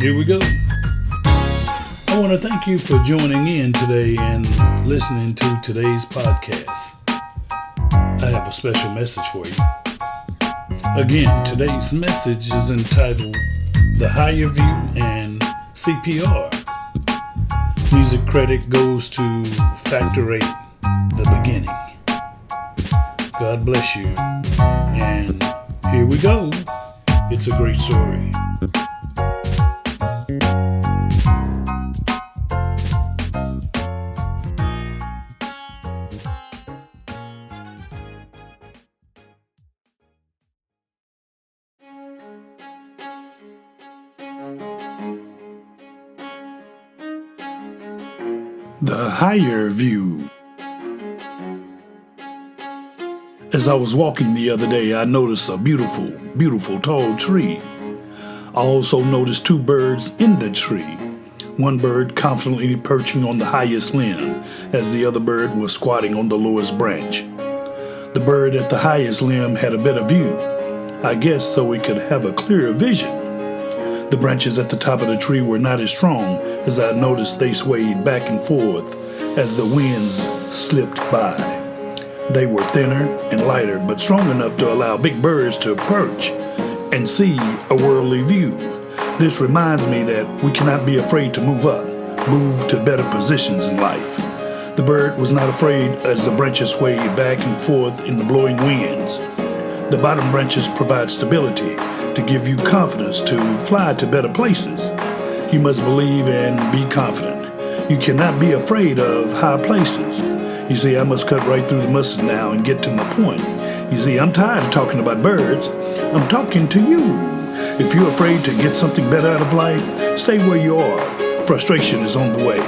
Here we go. I want to thank you for joining in today and listening to today's podcast. I have a special message for you. Again, today's message is entitled The Higher View and CPR. Music credit goes to Factor 8, The Beginning. God bless you. And here we go. It's a great story. The Higher View. As I was walking the other day, I noticed a beautiful tall tree. I also noticed two birds in the tree. One bird confidently perching on the highest limb, as the other bird was squatting on the lowest branch. The bird at the highest limb had a better view, I guess so it could have a clearer vision. The branches at the top of the tree were not as strong, as I noticed they swayed back and forth as the winds slipped by. They were thinner and lighter, but strong enough to allow big birds to perch and see a worldly view. This reminds me that we cannot be afraid to move up, move to better positions in life. The bird was not afraid as the branches swayed back and forth in the blowing winds. The bottom branches provide stability to give you confidence to fly to better places. You must believe and be confident. You cannot be afraid of high places. You see, I must cut right through the mustard now and get to my point. You see, I'm tired of talking about birds. I'm talking to you. If you're afraid to get something better out of life, stay where you are. Frustration is on the way.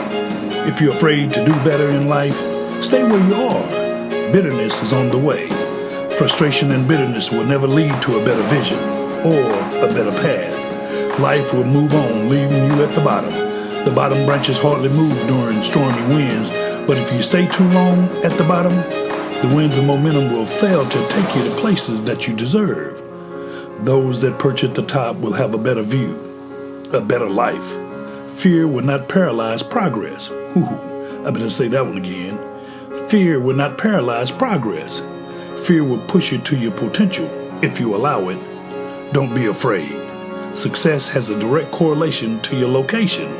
If you're afraid to do better in life, stay where you are. Bitterness is on the way. Frustration and bitterness will never lead to a better vision or a better path. Life will move on, leaving you at the bottom. The bottom branches hardly move during stormy winds, but if you stay too long at the bottom, the winds of momentum will fail to take you to places that you deserve. Those that perch at the top will have a better view, a better life. Fear will not paralyze progress. I better say that one again. Fear will not paralyze progress. Fear will push you to your potential if you allow it. Don't be afraid. Success has a direct correlation to your location.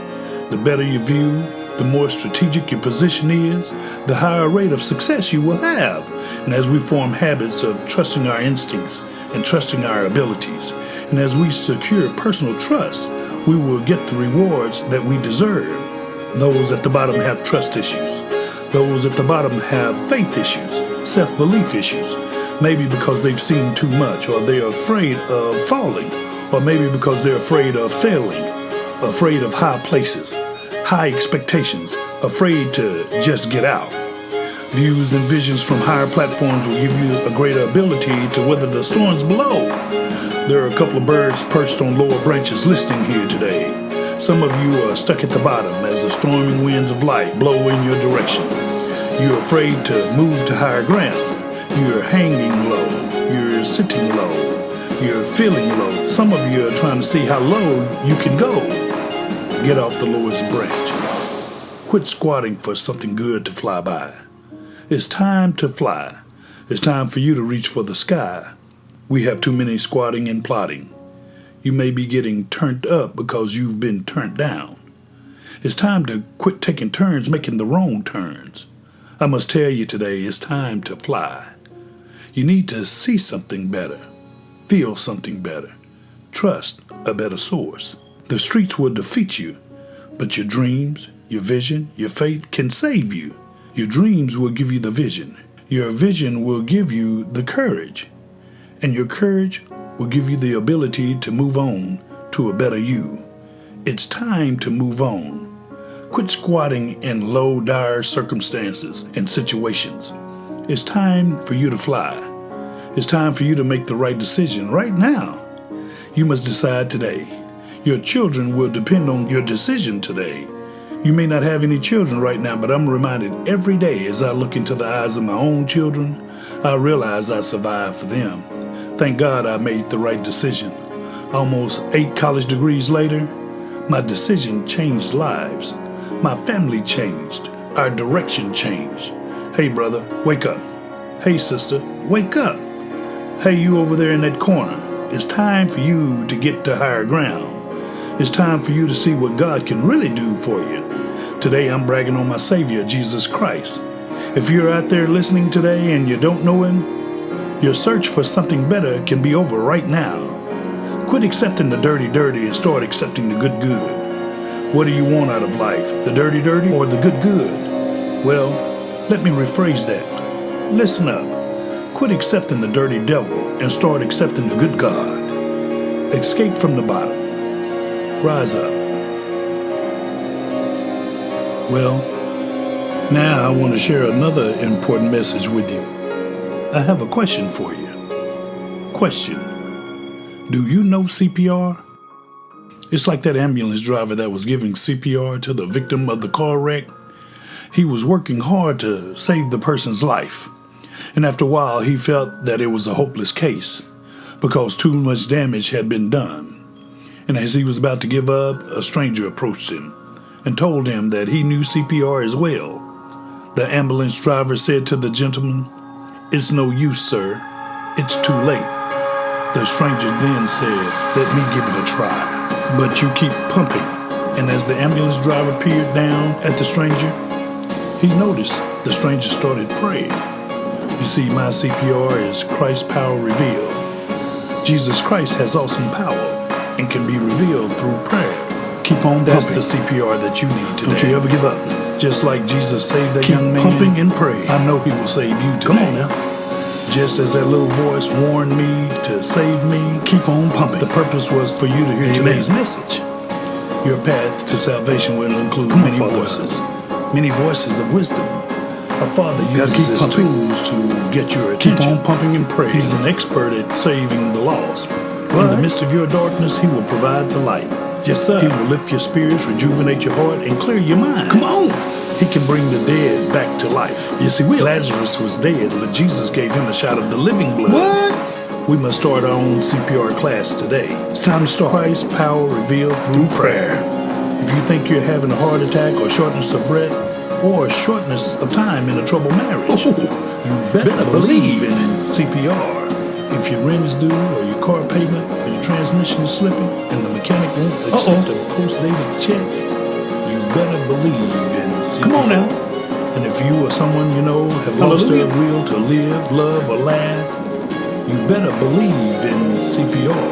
The better your view, the more strategic your position is, the higher rate of success you will have. And as we form habits of trusting our instincts and trusting our abilities, and as we secure personal trust, we will get the rewards that we deserve. Those at the bottom have trust issues. Those at the bottom have faith issues, self-belief issues. Maybe because they've seen too much, or they're afraid of falling, or maybe because they're afraid of failing, afraid of high places, high expectations, afraid to just get out. Views and visions from higher platforms will give you a greater ability to weather the storms below. There are a couple of birds perched on lower branches listening here today. Some of you are stuck at the bottom as the storming winds of life blow in your direction. You're afraid to move to higher ground. You're hanging low. You're sitting low. You're feeling low. Some of you are trying to see how low you can go. Get off the lowest branch. Quit squatting for something good to fly by. It's time to fly. It's time for you to reach for the sky. We have too many squatting and plotting. You may be getting turned up because you've been turned down. It's time to quit taking turns making the wrong turns. I must tell you today, it's time to fly. You need to see something better, feel something better, trust a better source. The streets will defeat you, but your dreams, your vision, your faith can save you. Your dreams will give you the vision. Your vision will give you the courage. And your courage will give you the ability to move on to a better you. It's time to move on. Quit squatting in low, dire circumstances and situations. It's time for you to fly. It's time for you to make the right decision right now. You must decide today. Your children will depend on your decision today. You may not have any children right now, but I'm reminded every day as I look into the eyes of my own children, I realize I survived for them. Thank God I made the right decision. Almost 8 college degrees later, My decision changed lives. My family changed. Our direction changed. Hey, brother, wake up. Hey, sister, wake up. Hey, you over there in that corner. It's time for you to get to higher ground. It's time for you to see what God can really do for you. Today, I'm bragging on my Savior, Jesus Christ. If you're out there listening today and you don't know Him, your search for something better can be over right now. Quit accepting the dirty and start accepting the good. What do you want out of life? The dirty or the good? Well, let me rephrase that. Listen up. Quit accepting the dirty devil and start accepting the good God. Escape from the bottom. Rise up. Well, now I want to share another important message with you. I have a question for you. Question. Do you know CPR? It's like that ambulance driver that was giving CPR to the victim of the car wreck. He was working hard to save the person's life. And after a while, he felt that it was a hopeless case because too much damage had been done. And as he was about to give up, a stranger approached him and told him that he knew CPR as well. The ambulance driver said to the gentleman, "It's no use, sir. It's too late." The stranger then said, "Let me give it a try. But you keep pumping." And as the ambulance driver peered down at the stranger, he noticed the stranger started praying. You see, my CPR is Christ's power revealed. Jesus Christ has awesome power and can be revealed through prayer. Keep on pumping. That's the CPR that you need today. Don't you ever give up. Just like Jesus saved that young man. Keep pumping and pray. I know He will save you today. Come on now. Just as that little voice warned me to save me, keep on pumping. The purpose was for you to hear today's message. Your path to salvation will include many voices of wisdom. A father uses his tools to get your attention. Keep on pumping and pray. He's an expert at saving the lost. In the midst of your darkness, He will provide the light. Yes, sir. He will lift your spirits, rejuvenate your heart, and clear your mind. Come on. He can bring the dead back to life. Yes, He will. Lazarus was dead, but Jesus gave him a shot of the living blood. What? We must start our own CPR class today. It's time to start. Christ's power revealed through prayer. If you think you're having a heart attack or shortness of breath or shortness of time in a troubled marriage, you better believe in CPR. If your rent is due or your car payment or your transmission is slipping and the mechanic won't accept a post-dated check, you better believe in CPR. Come on now. And if you or someone you know have lost their will to live, love, or laugh, you better believe in CPR.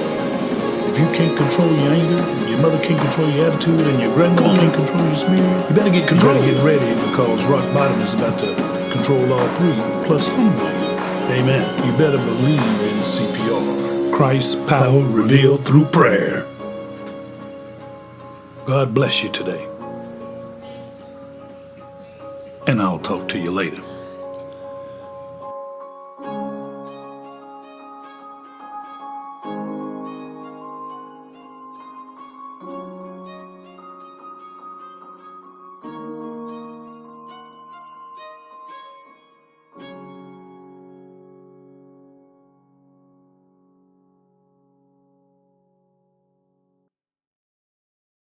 If you can't control your anger, your mother can't control your attitude, and your grandmother can't control your spirit, you better get control. You better get ready because rock bottom is about to control all three, plus humble you. Amen. You better believe in CPR. Christ's power revealed through prayer. God bless you today. And I'll talk to you later.